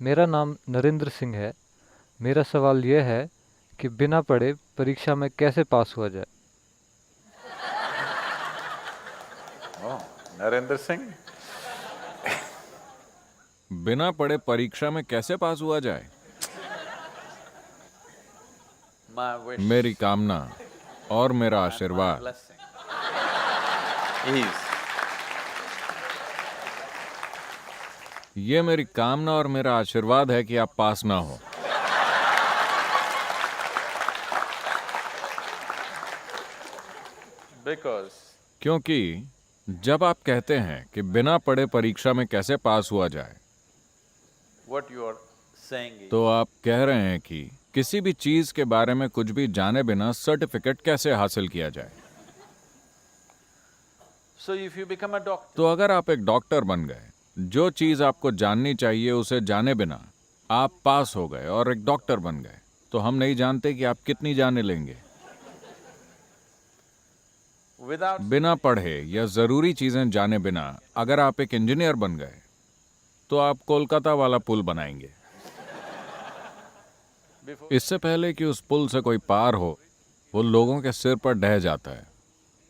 मेरा नाम नरेंद्र सिंह है। मेरा सवाल यह है कि बिना पढ़े परीक्षा में कैसे पास हुआ जाए। Oh, नरेंद्र सिंह। बिना पढ़े परीक्षा में कैसे पास हुआ जाए? My wish मेरी कामना और मेरा and my आशीर्वाद, blessing is ये मेरी कामना और मेरा आशीर्वाद है कि आप पास ना हो। because क्योंकि जब आप कहते हैं कि बिना पढ़े परीक्षा में कैसे पास हुआ जाए, what you are saying is तो आप कह रहे हैं कि किसी भी चीज के बारे में कुछ भी जाने बिना सर्टिफिकेट कैसे हासिल किया जाए। so if you become a doctor, तो अगर आप एक डॉक्टर बन गए, जो चीज आपको जाननी चाहिए उसे जाने बिना आप पास हो गए और एक डॉक्टर बन गए, तो हम नहीं जानते कि आप कितनी जाने लेंगे। without बिना पढ़े या जरूरी चीजें जाने बिना अगर आप एक इंजीनियर बन गए, तो आप कोलकाता वाला पुल बनाएंगे। before इससे पहले कि उस पुल से कोई पार हो, वो लोगों के सिर पर ढह जाता है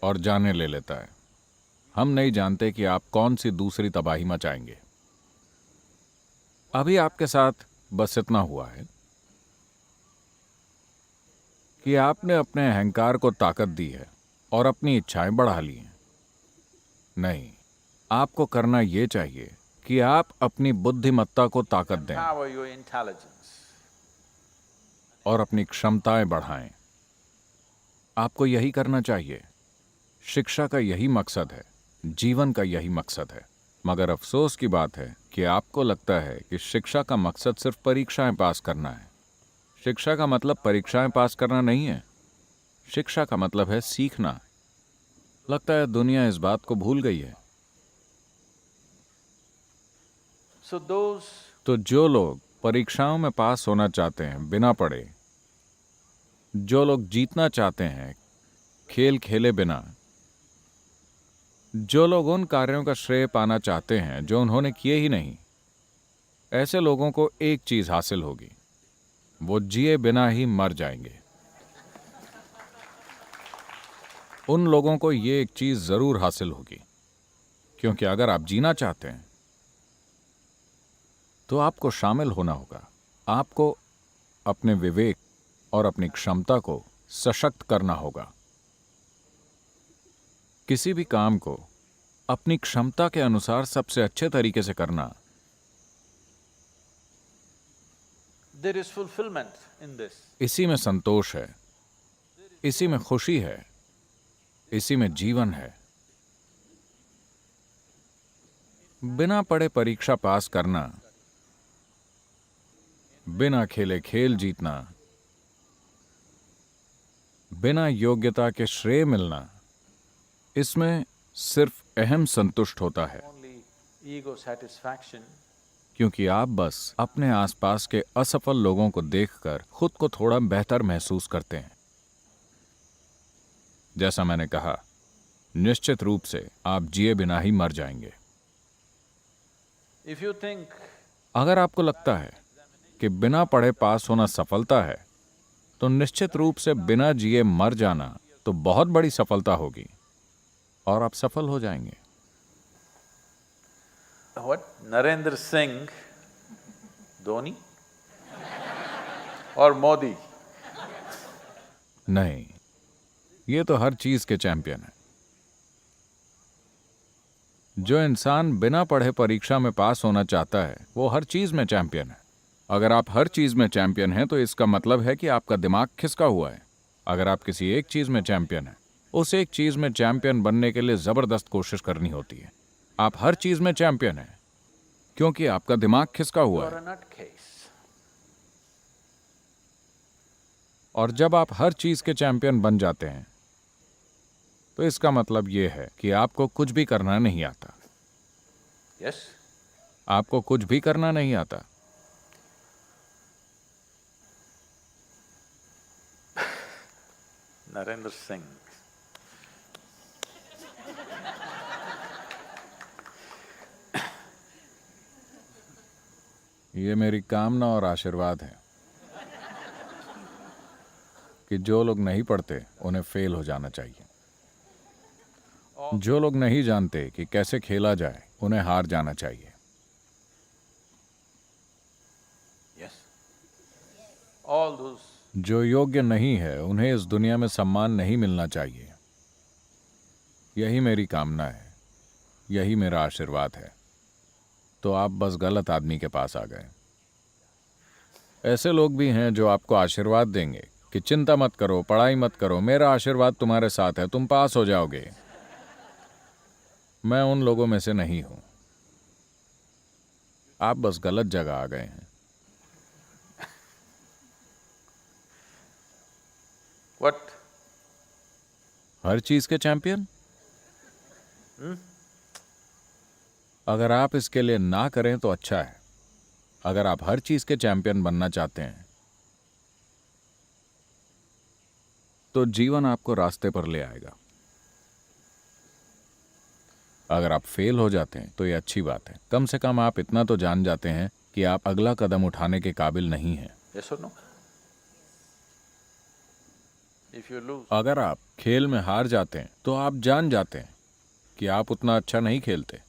और जाने ले लेता है। हम नहीं जानते कि आप कौन सी दूसरी तबाही मचाएंगे। अभी आपके साथ बस इतना हुआ है कि आपने अपने अहंकार को ताकत दी है और अपनी इच्छाएं बढ़ा ली हैं। नहीं, आपको करना यह चाहिए कि आप अपनी बुद्धिमत्ता को ताकत दें empower your intelligence. और अपनी क्षमताएं बढ़ाएं। आपको यही करना चाहिए। शिक्षा का यही मकसद है, जीवन का यही मकसद है। मगर अफसोस की बात है कि आपको लगता है कि शिक्षा का मकसद सिर्फ परीक्षाएं पास करना है। शिक्षा का मतलब परीक्षाएं पास करना नहीं है। शिक्षा का मतलब है सीखना। लगता है दुनिया इस बात को भूल गई है। So those तो जो लोग परीक्षाओं में पास होना चाहते हैं बिना पढ़े, जो लोग जीतना चाहते हैं खेल खेले बिना, जो लोग उन कार्यों का श्रेय पाना चाहते हैं जो उन्होंने किए ही नहीं, ऐसे लोगों को एक चीज हासिल होगी, वो जिए बिना ही मर जाएंगे। उन लोगों को ये एक चीज जरूर हासिल होगी, क्योंकि अगर आप जीना चाहते हैं तो आपको शामिल होना होगा। आपको अपने विवेक और अपनी क्षमता को सशक्त करना होगा। किसी भी काम को अपनी क्षमता के अनुसार सबसे अच्छे तरीके से करना, there is fulfillment in this. इसी में संतोष है, इसी में खुशी है, इसी में जीवन है। बिना पढ़े परीक्षा पास करना, बिना खेले खेल जीतना, बिना योग्यता के श्रेय मिलना, इसमें सिर्फ अहम संतुष्ट होता है, Only ego satisfaction. क्योंकि आप बस अपने आसपास के असफल लोगों को देखकर खुद को थोड़ा बेहतर महसूस करते हैं। जैसा मैंने कहा, निश्चित रूप से आप जिए बिना ही मर जाएंगे। If you think अगर आपको लगता है कि बिना पढ़े पास होना सफलता है, तो निश्चित रूप से बिना जिए मर जाना तो बहुत बड़ी सफलता होगी और आप सफल हो जाएंगे। what Narendra Singh, Dhoni or Modi? नहीं, ये तो हर चीज के चैंपियन है। जो इंसान बिना पढ़े परीक्षा में पास होना चाहता है, वो हर चीज में चैंपियन है। अगर आप हर चीज में चैंपियन हैं, तो इसका मतलब है कि आपका दिमाग खिसका हुआ है। अगर आप किसी एक चीज में चैंपियन हैं, उस एक चीज में चैंपियन बनने के लिए जबरदस्त कोशिश करनी होती है। आप हर चीज में चैंपियन हैं क्योंकि आपका दिमाग खिसका You हुआ are है। a nutcase. और जब आप हर चीज के चैंपियन बन जाते हैं, तो इसका मतलब यह है कि आपको कुछ भी करना नहीं आता। Yes? आपको कुछ भी करना नहीं आता। Narendra Singh. ये मेरी कामना और आशीर्वाद है कि जो लोग नहीं पढ़ते उन्हें फेल हो जाना चाहिए। जो लोग नहीं जानते कि कैसे खेला जाए उन्हें हार जाना चाहिए। Yes. All those जो योग्य नहीं है उन्हें इस दुनिया में सम्मान नहीं मिलना चाहिए। यही मेरी कामना है, यही मेरा आशीर्वाद है। तो आप बस गलत आदमी के पास आ गए। ऐसे लोग भी हैं जो आपको आशीर्वाद देंगे कि चिंता मत करो, पढ़ाई मत करो, मेरा आशीर्वाद तुम्हारे साथ है, तुम पास हो जाओगे। मैं उन लोगों में से नहीं हूं। आप बस गलत जगह आ गए हैं। what? हर चीज के चैंपियन? अगर आप इसके लिए ना करें तो अच्छा है। अगर आप हर चीज के चैंपियन बनना चाहते हैं तो जीवन आपको रास्ते पर ले आएगा। अगर आप फेल हो जाते हैं तो ये अच्छी बात है। कम से कम आप इतना तो जान जाते हैं कि आप अगला कदम उठाने के काबिल नहीं हैं। Yes or no? If you lose, अगर आप खेल में हार जाते हैं तो आप जान जाते हैं कि आप उतना अच्छा नहीं खेलते।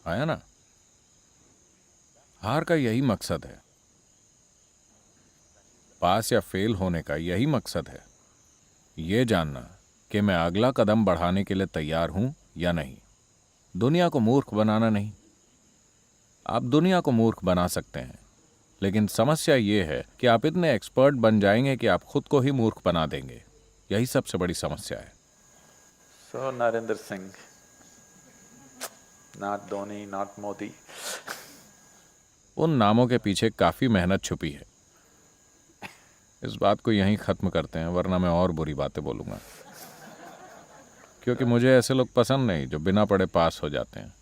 आया ना? हार का यही मकसद है। पास या फेल होने का यही मकसद है, ये जानना कि मैं अगला कदम बढ़ाने के लिए तैयार हूं या नहीं। दुनिया को मूर्ख बनाना नहीं। आप दुनिया को मूर्ख बना सकते हैं, लेकिन समस्या ये है कि आप इतने एक्सपर्ट बन जाएंगे कि आप खुद को ही मूर्ख बना देंगे। यही सबसे बड़ी समस्या है। so Narendra Singh, not Dhoni, not Modi. उन नामों के पीछे काफी मेहनत छुपी है। इस बात को यहीं खत्म करते हैं, वरना मैं और बुरी बातें बोलूंगा, क्योंकि मुझे ऐसे लोग पसंद नहीं जो बिना पढ़े पास हो जाते हैं।